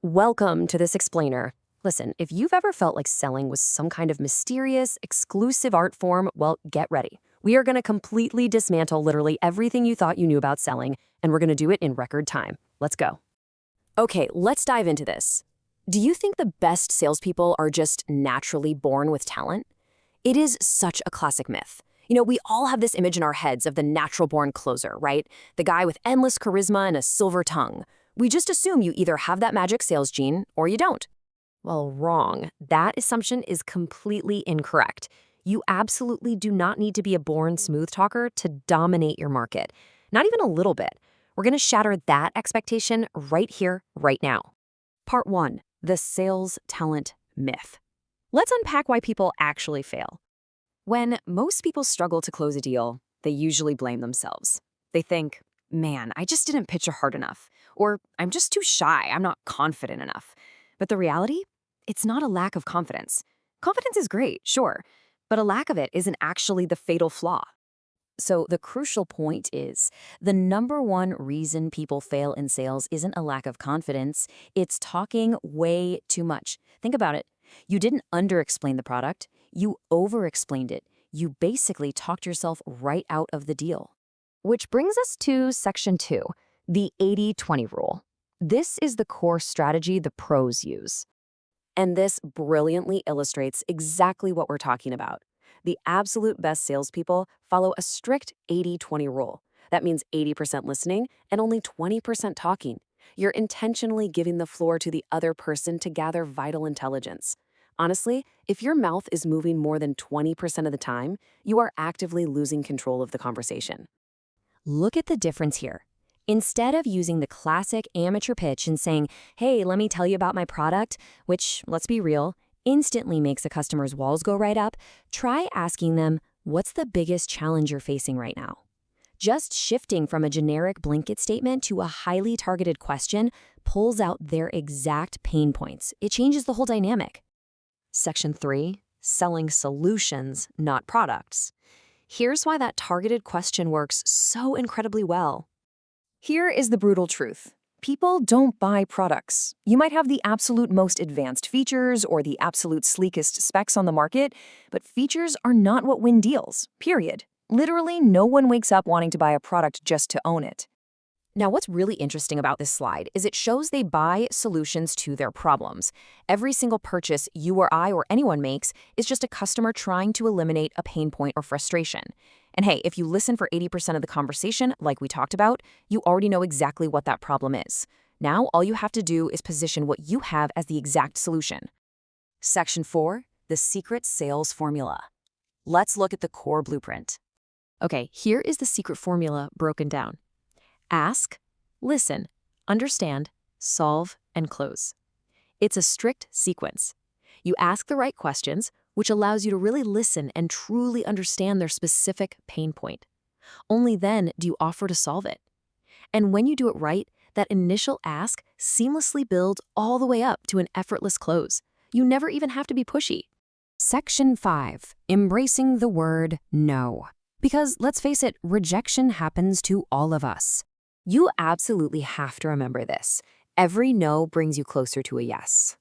Welcome to this explainer. Listen, if you've ever felt like selling was some kind of mysterious, exclusive art form, well, get ready. We are going to completely dismantle literally everything you thought you knew about selling, and we're going to do it in record time. Let's go. Okay, let's dive into this. Do you think the best salespeople are just naturally born with talent? It is such a classic myth. We all have this image in our heads of the natural-born closer, right? The guy with endless charisma and a silver tongue. We just assume you either have that magic sales gene or you don't. Well, wrong. That assumption is completely incorrect. You absolutely do not need to be a born smooth talker to dominate your market. Not even a little bit. We're going to shatter that expectation right here, right now. Part 1. The sales talent myth. Let's unpack why people actually fail. When most people struggle to close a deal, they usually blame themselves. They think, man, I just didn't pitch hard enough. Or I'm just too shy, I'm not confident enough. But the reality? It's not a lack of confidence. Confidence is great, sure, but a lack of it isn't actually the fatal flaw. So the crucial point is, the number one reason people fail in sales isn't a lack of confidence, it's talking way too much. Think about it. You didn't under-explain the product, you over-explained it. You basically talked yourself right out of the deal. Which brings us to section 2. The 80-20 rule. This is the core strategy the pros use. And this brilliantly illustrates exactly what we're talking about. The absolute best salespeople follow a strict 80-20 rule. That means 80% listening and only 20% talking. You're intentionally giving the floor to the other person to gather vital intelligence. Honestly, if your mouth is moving more than 20% of the time, you are actively losing control of the conversation. Look at the difference here. Instead of using the classic amateur pitch and saying, hey, let me tell you about my product, which, let's be real, instantly makes a customer's walls go right up, try asking them, what's the biggest challenge you're facing right now? Just shifting from a generic blanket statement to a highly targeted question pulls out their exact pain points. It changes the whole dynamic. Section 3, selling solutions, not products. Here's why that targeted question works so incredibly well. Here is the brutal truth. People don't buy products. You might have the absolute most advanced features or the absolute sleekest specs on the market, but features are not what win deals, period. Literally, no one wakes up wanting to buy a product just to own it. Now, what's really interesting about this slide is it shows they buy solutions to their problems. Every single purchase you or I or anyone makes is just a customer trying to eliminate a pain point or frustration. And hey, if you listen for 80% of the conversation, like we talked about, you already know exactly what that problem is. Now, all you have to do is position what you have as the exact solution. Section 4, the secret sales formula. Let's look at the core blueprint. Okay, here is the secret formula broken down. Ask, listen, understand, solve, and close. It's a strict sequence. You ask the right questions, which allows you to really listen and truly understand their specific pain point. Only then do you offer to solve it. And when you do it right, that initial ask seamlessly builds all the way up to an effortless close. You never even have to be pushy. Section 5, embracing the word no. Because let's face it, rejection happens to all of us. You absolutely have to remember this. Every no brings you closer to a yes.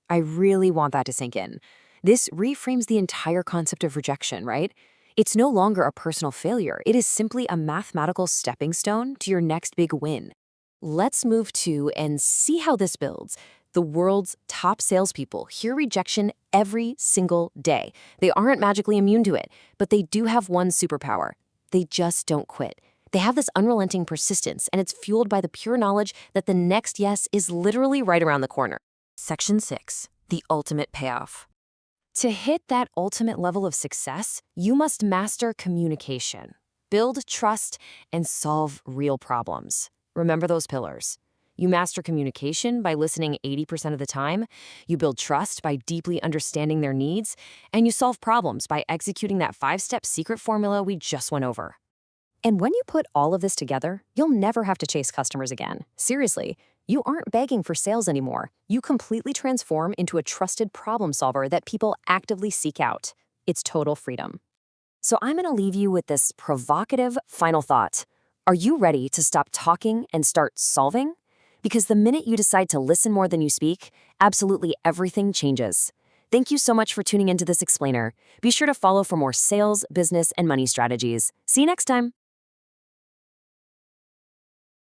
I really want that to sink in. This reframes the entire concept of rejection, right? It's no longer a personal failure. It is simply a mathematical stepping stone to your next big win. Let's move to and see how this builds. The world's top salespeople hear rejection every single day. They aren't magically immune to it, but they do have one superpower. They just don't quit. They have this unrelenting persistence, and it's fueled by the pure knowledge that the next yes is literally right around the corner. Section 6, the ultimate payoff. To hit that ultimate level of success, you must master communication, build trust, and solve real problems. Remember those pillars. You master communication by listening 80% of the time, you build trust by deeply understanding their needs, and you solve problems by executing that 5-step secret formula we just went over. And when you put all of this together, you'll never have to chase customers again. Seriously, you aren't begging for sales anymore. You completely transform into a trusted problem solver that people actively seek out. It's total freedom. So I'm going to leave you with this provocative final thought. Are you ready to stop talking and start solving? Because the minute you decide to listen more than you speak, absolutely everything changes. Thank you so much for tuning into this explainer. Be sure to follow for more sales, business, and money strategies. See you next time.